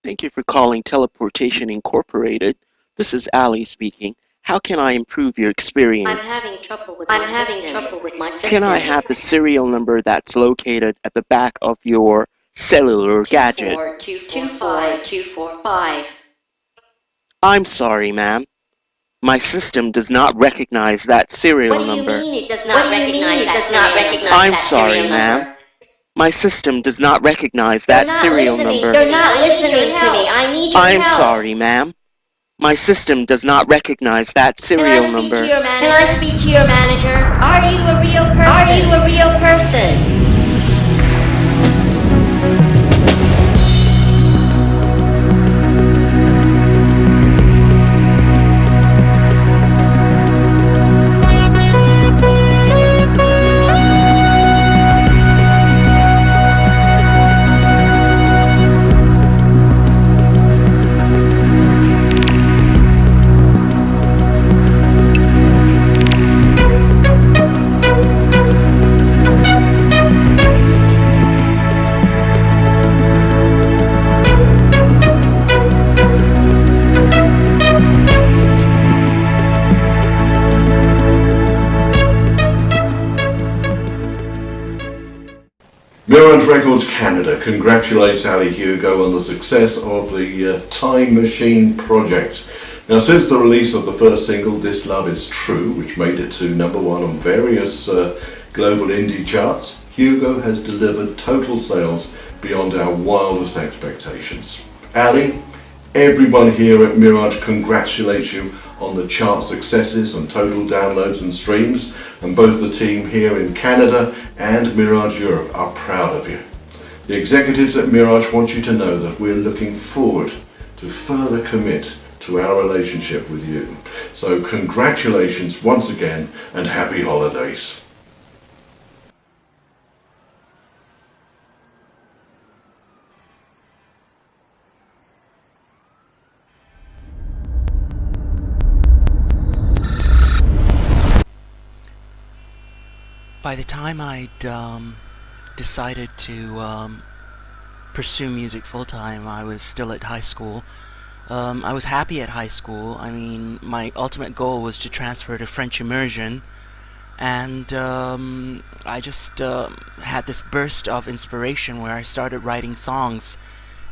Thank you for calling Teleportation Incorporated. This is Ali speaking. How can I improve your I'm experience? having trouble with my system. Can I have the serial number that's located at the back of your cellular gadget? 24245245. I'm sorry, ma'am. My system does not recognize that serial What do you number. mean it does not recognize that serial number? I'm sorry, ma'am. My system does not recognize They're that not serial listening number. to me. I need your help. I need your I'm help. sorry, ma'am. My system does not recognize that Can I serial speak to number. your manager? Can I speak to your manager? Are you a real person? Are you a real person? Mirage Records Canada congratulates Ali Hugo on the success of the Time Machine project. Now, since the release of the first single, This Love Is True, which made it to #1 on various global indie charts, Hugo has delivered total sales beyond our wildest expectations. Ali, everyone here at Mirage congratulates you on the chart successes and total downloads and streams, and both the team here in Canada and Mirage Europe are proud of you. The executives at Mirage want you to know that we're looking forward to further commit to our relationship with you. So congratulations once again and happy holidays. By the time I'd decided to pursue music full-time, I was still at high school. I was happy at high school. I mean, my ultimate goal was to transfer to French immersion, and I just had this burst of inspiration where I started writing songs,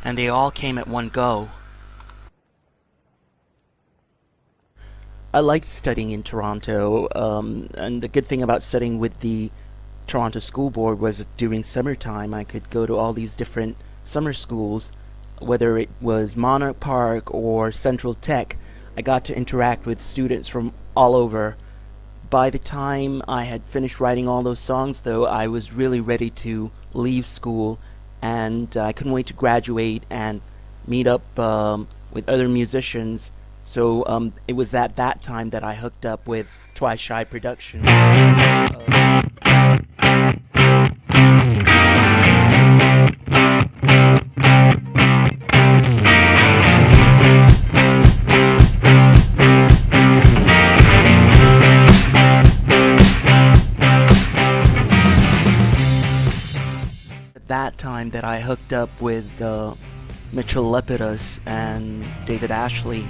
and they all came at one go. I liked studying in Toronto, and the good thing about studying with the Toronto School Board was during summertime I could go to all these different summer schools, whether it was Monarch Park or Central Tech. I got to interact with students from all over. By the time I had finished writing all those songs, though, I was really ready to leave school, and I couldn't wait to graduate and meet up with other musicians. So it was at that time that I hooked up with Twice Shy Productions. At that time that I hooked up with Mitchell Lepidus and David Ashley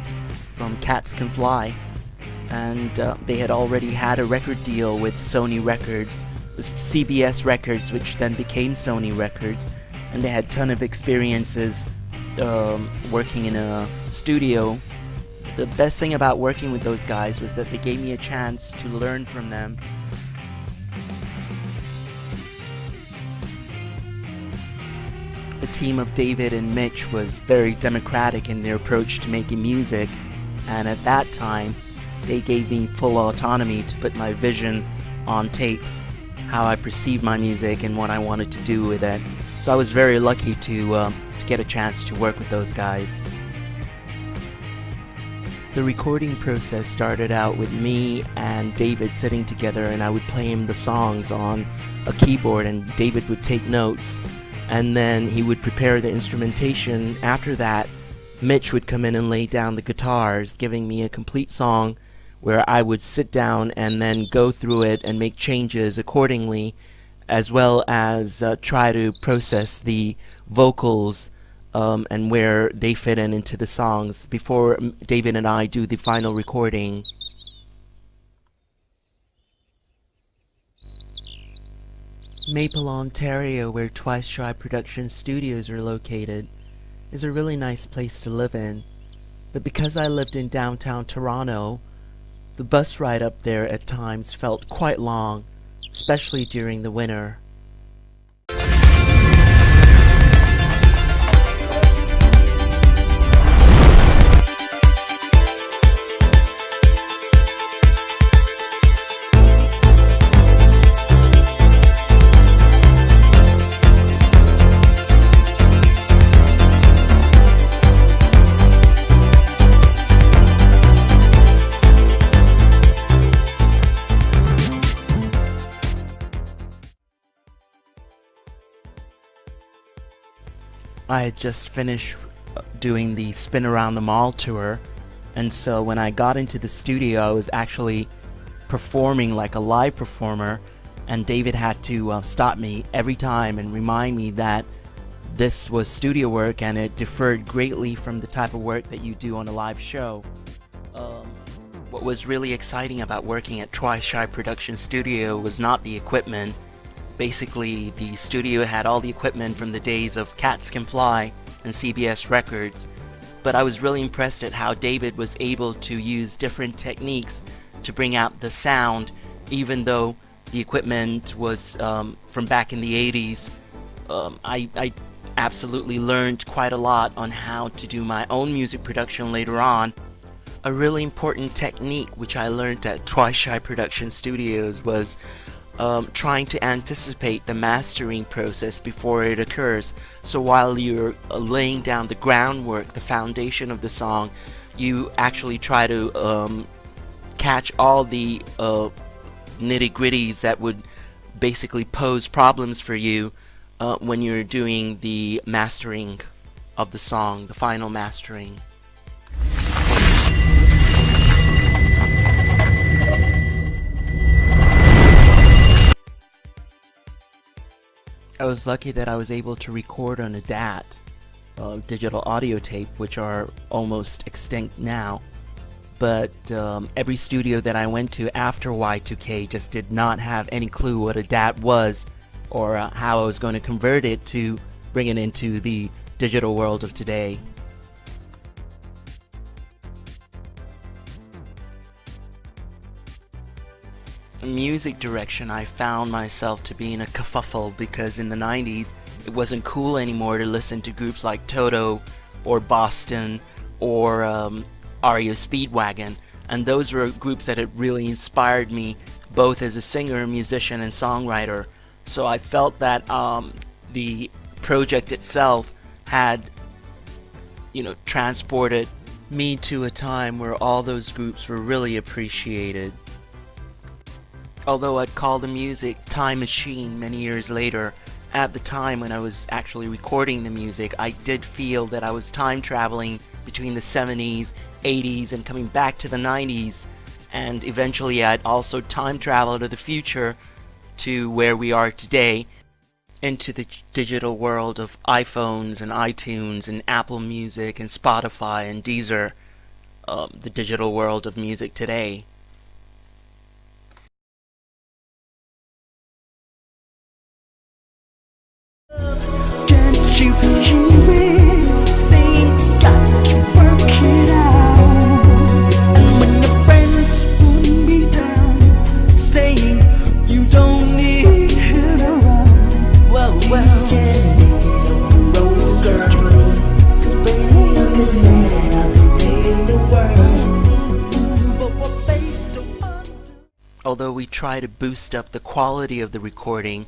from Cats Can Fly, and they had already had a record deal with Sony Records. It was CBS Records, which then became Sony Records, and they had a ton of experiences working in a studio. The best thing about working with those guys was that they gave me a chance to learn from them. The team of David and Mitch was very democratic in their approach to making music, and at that time they gave me full autonomy to put my vision on tape, how I perceived my music and what I wanted to do with it. So I was very lucky to get a chance to work with those guys. The recording process started out with me and David sitting together, and I would play him the songs on a keyboard and David would take notes, and then he would prepare the instrumentation. After that, Mitch would come in and lay down the guitars, giving me a complete song where I would sit down and then go through it and make changes accordingly, as well as try to process the vocals and where they fit in into the songs before David and I do the final recording. Maple, Ontario, where Twice Shy Production Studios are located, is a really nice place to live in. But because I lived in downtown Toronto, the bus ride up there at times felt quite long, especially during the winter. I had just finished doing the Spin Around the Mall tour, and so when I got into the studio I was actually performing like a live performer, and David had to stop me every time and remind me that this was studio work and it differed greatly from the type of work that you do on a live show. What was really exciting about working at Twice Shy Production Studio was not the equipment. Basically, the studio had all the equipment from the days of Cats Can Fly and CBS Records, but I was really impressed at how David was able to use different techniques to bring out the sound, even though the equipment was from back in the 80s. I absolutely learned quite a lot on how to do my own music production later on. A really important technique which I learned at Twice Shy Production Studios was trying to anticipate the mastering process before it occurs. So while you're laying down the groundwork, the foundation of the song, you actually try to catch all the nitty-gritties that would basically pose problems for you when you're doing the mastering of the song, the final mastering. I was lucky that I was able to record on a DAT, digital audio tape, which are almost extinct now. But every studio that I went to after Y2K just did not have any clue what a DAT was, or how I was going to convert it to bring it into the digital world of today. Music direction, I found myself to be in a kerfuffle because in the 90s it wasn't cool anymore to listen to groups like Toto or Boston or REO Speedwagon, and those were groups that had really inspired me both as a singer, musician, and songwriter. So I felt that the project itself had, transported me to a time where all those groups were really appreciated. Although I'd call the music Time Machine many years later, at the time when I was actually recording the music, I did feel that I was time traveling between the 70s, 80s, and coming back to the 90s, and eventually I'd also time travel to the future to where we are today, into the digital world of iPhones and iTunes and Apple Music and Spotify and Deezer, the digital world of music today. You hear it say, got to work it out. And when your friends put me down, saying you don't need it around, well, you can make it on your own, girl. 'Cause baby, you're the man in the world. But what they don't understand. Although we try to boost up the quality of the recording,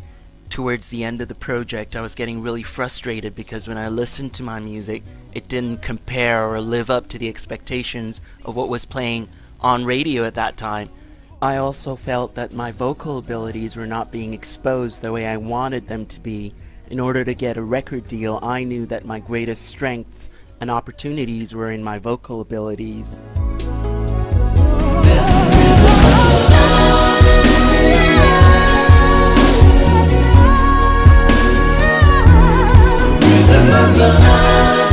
towards the end of the project I was getting really frustrated because when I listened to my music, it didn't compare or live up to the expectations of what was playing on radio at that time. I also felt that my vocal abilities were not being exposed the way I wanted them to be. In order to get a record deal, I knew that my greatest strengths and opportunities were in my vocal abilities. Remember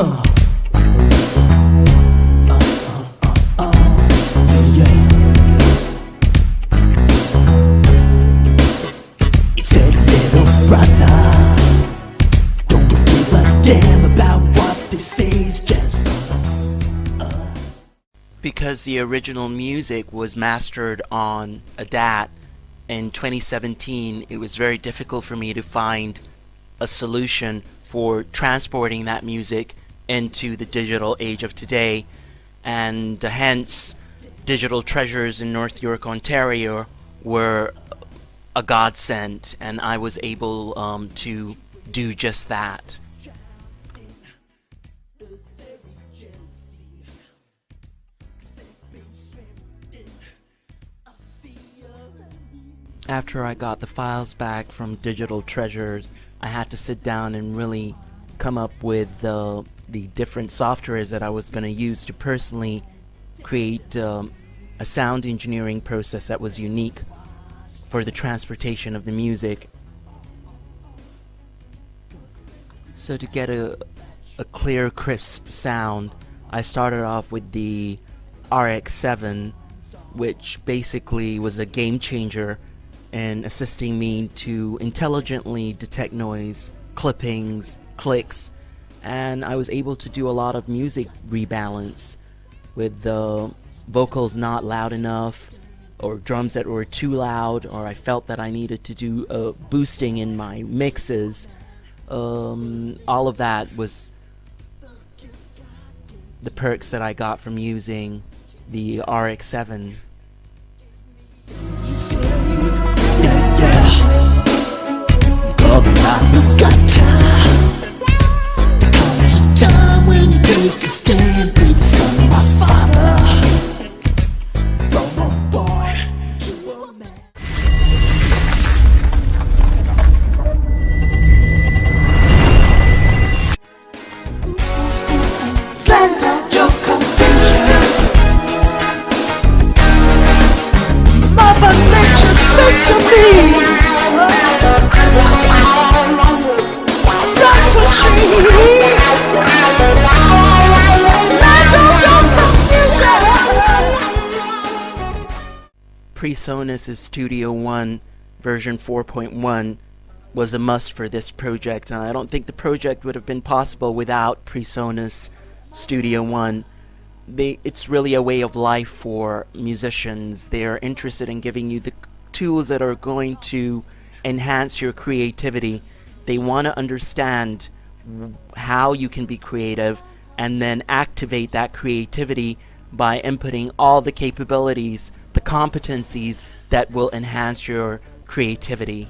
Yeah. He said, little brother, don't you give a damn about what they say, it's just Because the original music was mastered on a DAT in 2017, it was very difficult for me to find a solution for transporting that music into the digital age of today, and hence Digital Treasures in North York, Ontario were a godsend, and I was able to do just that. After I got the files back from Digital Treasures, I had to sit down and really come up with the different softwares that I was going to use to personally create a sound engineering process that was unique for the transportation of the music. So to get a clear, crisp sound, I started off with the RX-7, which basically was a game changer in assisting me to intelligently detect noise, clippings, clicks, and I was able to do a lot of music rebalance with the vocals not loud enough, or drums that were too loud, or I felt that I needed to do boosting in my mixes. All of that was the perks that I got from using the RX-7. yeah, yeah. Come on, you got time. There comes a time when you take a stand, be the son of my father. From a boy to a man. Land out your confusion. Mother Nature, speak to me. Not to tree. Land out your confusion. PreSonus' Studio One version 4.1 was a must for this project. I don't think the project would have been possible without PreSonus Studio One. It's really a way of life for musicians. They are interested in giving you the tools that are going to enhance your creativity. They want to understand how you can be creative and then activate that creativity by inputting all the capabilities, the competencies that will enhance your creativity.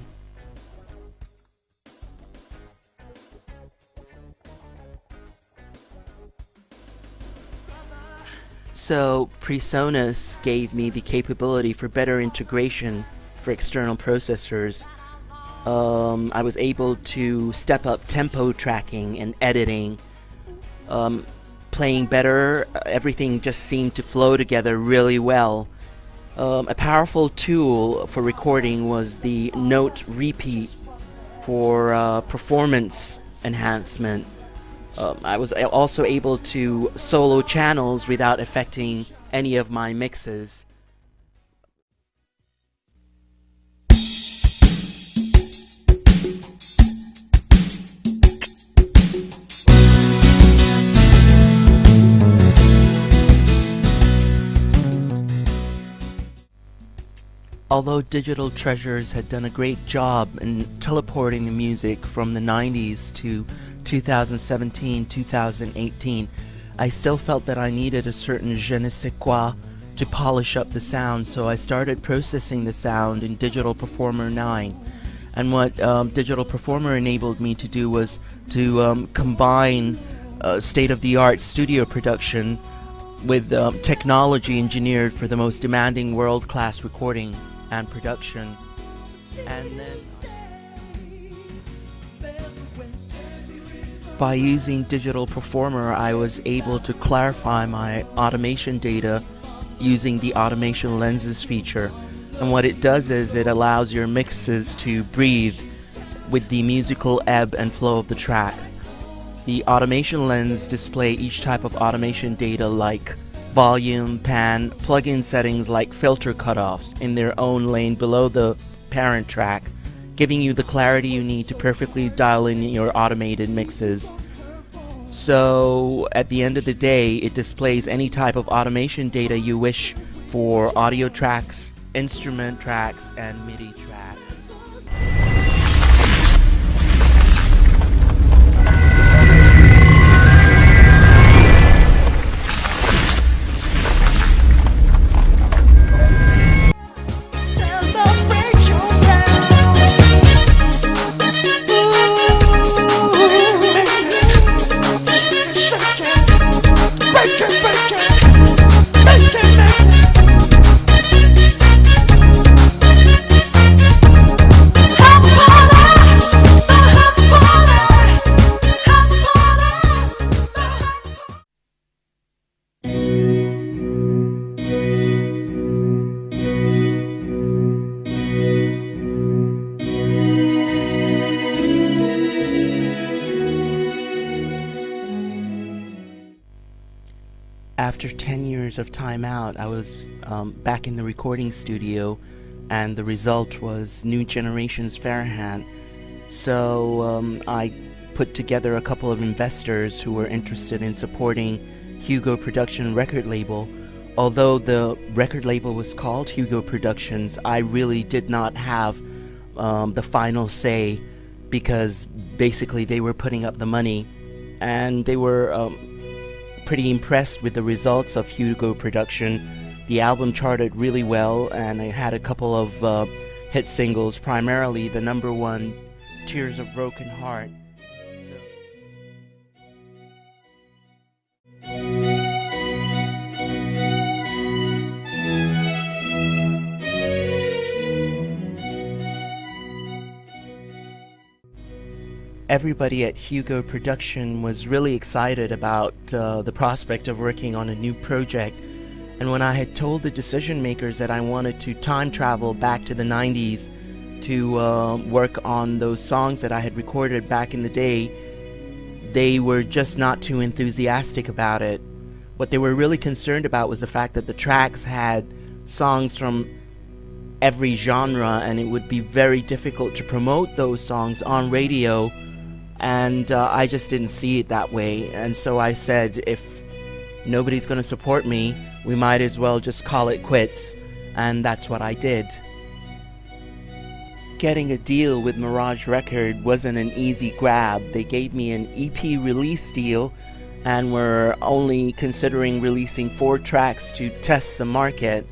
So PreSonus gave me the capability for better integration for external processors. I was able to step up tempo tracking and editing, playing better. Everything just seemed to flow together really well. A powerful tool for recording was the note repeat for performance enhancement. I was also able to solo channels without affecting any of my mixes. Although Digital Treasures had done a great job in teleporting the music from the 90s to 2017, 2018, I still felt that I needed a certain je ne sais quoi to polish up the sound, so I started processing the sound in Digital Performer 9. And what Digital Performer enabled me to do was to combine state-of-the-art studio production with technology engineered for the most demanding world-class recording and production. And then by using Digital Performer, I was able to clarify my automation data using the automation lenses feature. And what it does is it allows your mixes to breathe with the musical ebb and flow of the track. The automation lens display each type of automation data like volume, pan, plugin settings like filter cutoffs in their own lane below the parent track, giving you the clarity you need to perfectly dial in your automated mixes. So at the end of the day, it displays any type of automation data you wish for audio tracks, instrument tracks, and MIDI tracks. Celebrate your round. Shake it, break it, break it, make it, make it. Hot water, the hot water, hot water, the hot. After 10 years of time out, I was back in the recording studio, and the result was New Generation's Farhan. So I put together a couple of investors who were interested in supporting Hugo Production record label. Although the record label was called Hugo Productions, I really did not have the final say, because basically they were putting up the money, and they were pretty impressed with the results of Hugo Production. The album charted really well, and I had a couple of hit singles, primarily the number one, Tears of Broken Heart. Everybody at Hugo Production was really excited about the prospect of working on a new project, and when I had told the decision makers that I wanted to time travel back to the 90s to work on those songs that I had recorded back in the day, they were just not too enthusiastic about it. What they were really concerned about was the fact that the tracks had songs from every genre, and it would be very difficult to promote those songs on radio. And I just didn't see it that way, and so I said, if nobody's going to support me, we might as well just call it quits, and that's what I did. Getting a deal with Mirage Record wasn't an easy grab. They gave me an EP release deal and were only considering releasing 4 tracks to test the market.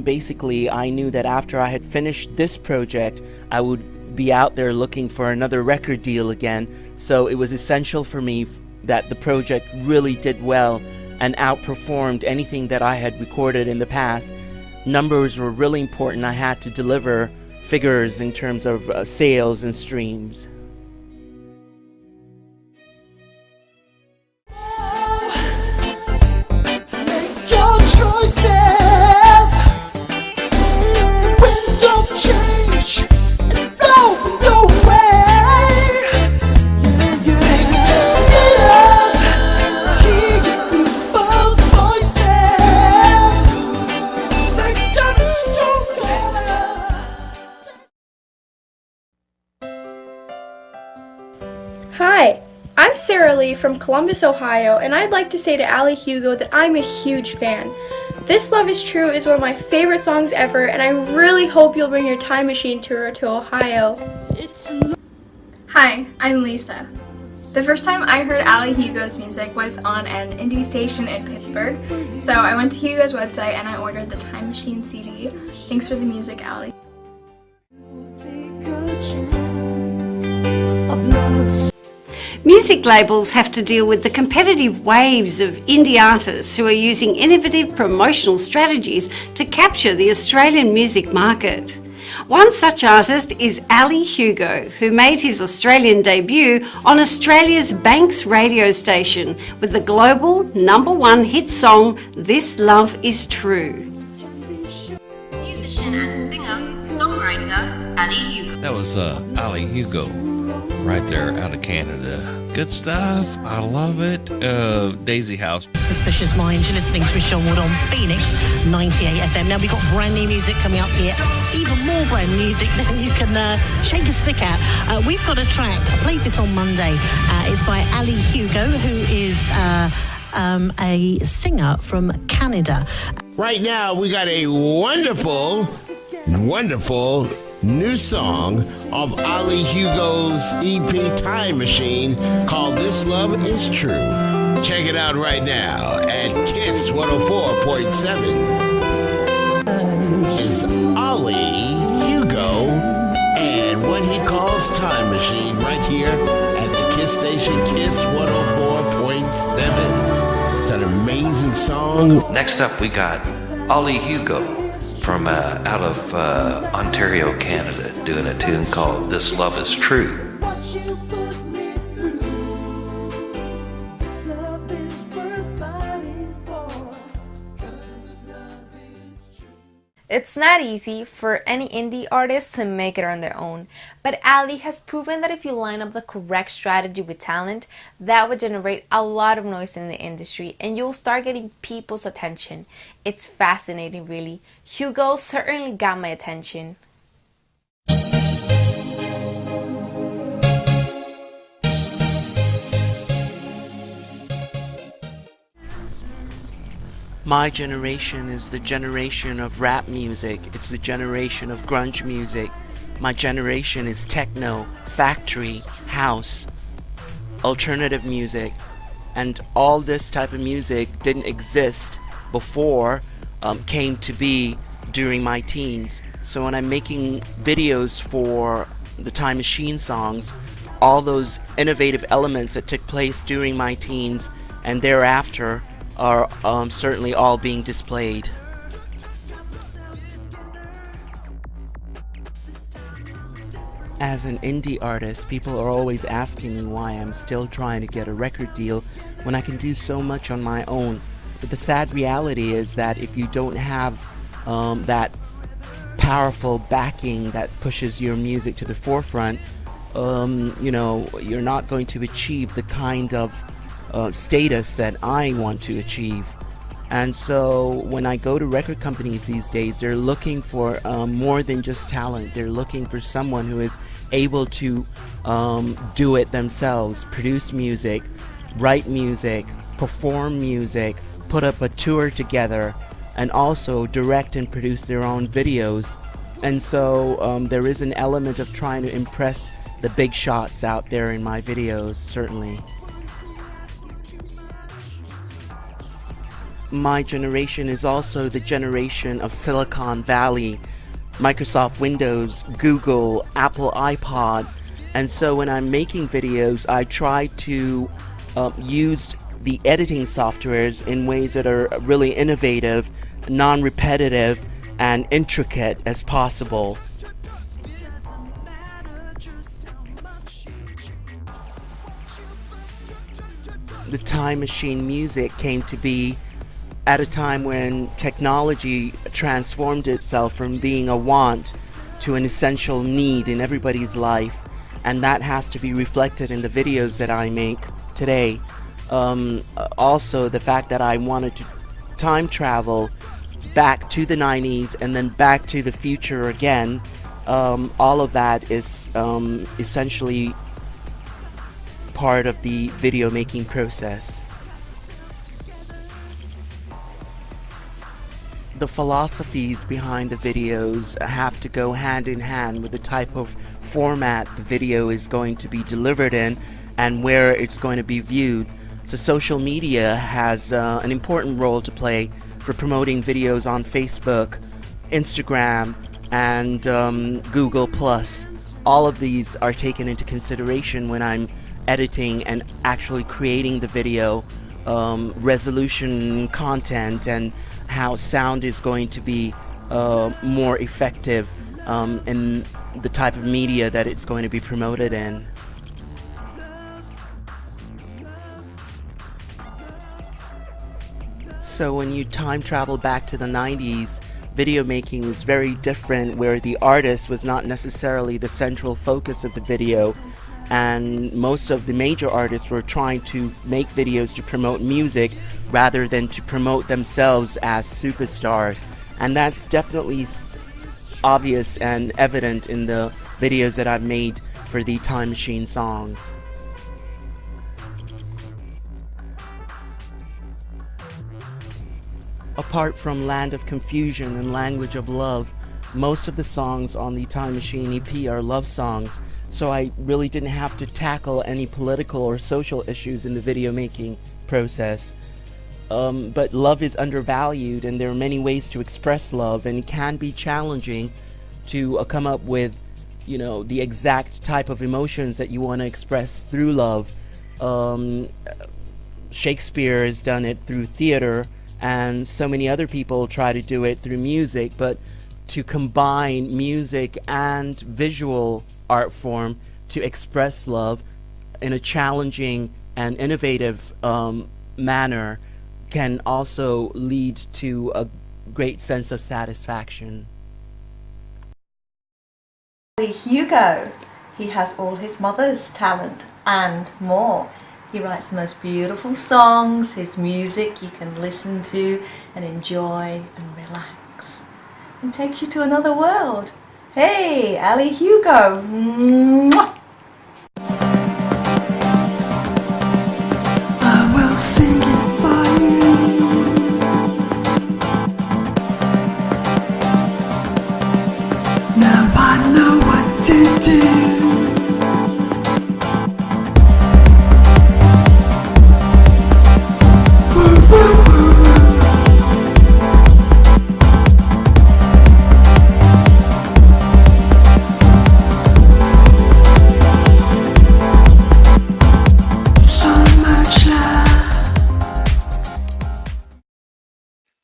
Basically, I knew that after I had finished this project, I would be out there looking for another record deal again, so it was essential for me that the project really did well and outperformed anything that I had recorded in the past. Numbers were really important. I had to deliver figures in terms of sales and streams. Make your choices. Wind don't change. It's blowing your way. Yes. Hear people's voices. They got stronger. Hi, I'm Sarah Lee from Columbus, Ohio, and I'd like to say to Ali Hugo that I'm a huge fan. This Love Is True is one of my favorite songs ever, and I really hope you'll bring your time machine tour to Ohio. Hi, I'm Lisa. The first time I heard Ali Hugo's music was on an indie station in Pittsburgh, so I went to Hugo's website and I ordered the Time Machine CD. Thanks for the music, Ali. Take a chance of love. Music labels have to deal with the competitive waves of indie artists who are using innovative promotional strategies to capture the Australian music market. One such artist is Ali Hugo, who made his Australian debut on Australia's Banks radio station with the global #1 hit song This Love Is True. Musician and singer, songwriter, Ali Hugo. That was Ali Hugo right there out of Canada. Good stuff. I love it. Daisy House. Suspicious Minds. You're listening to Michelle Wood on Phoenix 98 FM. Now we've got brand new music coming up here. Even more brand new music than you can shake a stick at. We've got a track. I played this on Monday. It's by Ali Hugo, who is a singer from Canada. Right now, we got a wonderful new song of Ali Hugo's EP Time Machine called This Love Is True. Check it out right now at Kiss 104.7. Is Ali Hugo and what he calls Time Machine right here at the Kiss station, Kiss 104.7. It's an amazing song. Next up, we got Ali Hugo from out of Ontario, Canada, doing a tune called This Love Is True. It's not easy for any indie artist to make it on their own, but Ali has proven that if you line up the correct strategy with talent, that would generate a lot of noise in the industry and you'll start getting people's attention. It's fascinating, really. Hugo certainly got my attention. My generation is the generation of rap music. It's the generation of grunge music. My generation is techno, factory, house, alternative music. And all this type of music didn't exist before, came to be during my teens. So when I'm making videos for the Time Machine songs, all those innovative elements that took place during my teens and thereafter are certainly all being displayed. As an indie artist, people are always asking me why I'm still trying to get a record deal when I can do so much on my own. But the sad reality is that if you don't have that powerful backing that pushes your music to the forefront, you're not going to achieve the kind of status that I want to achieve. And so when I go to record companies these days, they're looking for more than just talent. They're looking for someone who is able to do it themselves, produce music, write music, perform music, put up a tour together, and also direct and produce their own videos. And so there is an element of trying to impress the big shots out there in my videos, certainly. My generation is also the generation of Silicon Valley, Microsoft Windows, Google, Apple iPod. And so when I'm making videos, I try to use the editing softwares in ways that are really innovative, non-repetitive, and intricate as possible. The Time Machine music came to be at a time when technology transformed itself from being a want to an essential need in everybody's life, and that has to be reflected in the videos that I make today. Also, the fact that I wanted to time travel back to the 90s and then back to the future again, all of that is essentially part of the video making process. The philosophies behind the videos have to go hand in hand with the type of format the video is going to be delivered in and where it's going to be viewed. So social media has an important role to play for promoting videos on Facebook, Instagram, and Google+. All of these are taken into consideration when I'm editing and actually creating the video, resolution, content, and how sound is going to be more effective in the type of media that it's going to be promoted in. So when you time travel back to the 90s, video making was very different, where the artist was not necessarily the central focus of the video. and most of the major artists were trying to make videos to promote music rather than to promote themselves as superstars. And that's definitely obvious and evident in the videos that I've made for the Time Machine songs. Apart from Land of Confusion and Language of Love, most of the songs on the Time Machine EP are love songs, so I really didn't have to tackle any political or social issues in the video making process. But love is undervalued, and there are many ways to express love, and it can be challenging to come up with, the exact type of emotions that you want to express through love. Shakespeare has done it through theater, and so many other people try to do it through music, but to combine music and visual art form to express love in a challenging and innovative manner can also lead to a great sense of satisfaction. Ali Hugo, he has all his mother's talent and more. He writes the most beautiful songs, his music you can listen to and enjoy and relax, and takes you to another world. Hey, Ali Hugo! Mwah! I will sing it for you. Now I know what to do.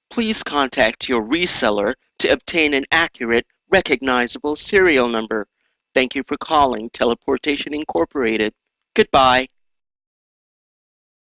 Please contact your reseller to obtain an accurate, recognizable serial number. Thank you for calling Teleportation Incorporated. Goodbye.